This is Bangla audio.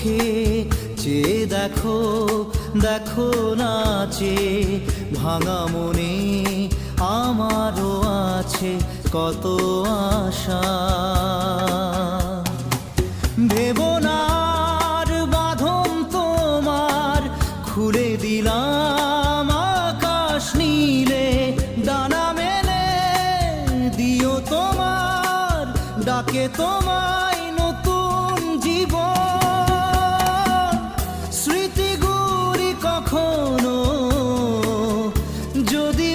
চোখে চেয়ে দেখো, দেখো নাচে ভাঙা মনে আমারও আছে কত আশা। ভেবো না আর বাঁধন তোমার, খুলে দিলাম আকাশ নীলে, ডানা মেলে দিও তোমার ডাকে তোমায় নতুন জীবন। স্মৃতিগুলি কখনো যদি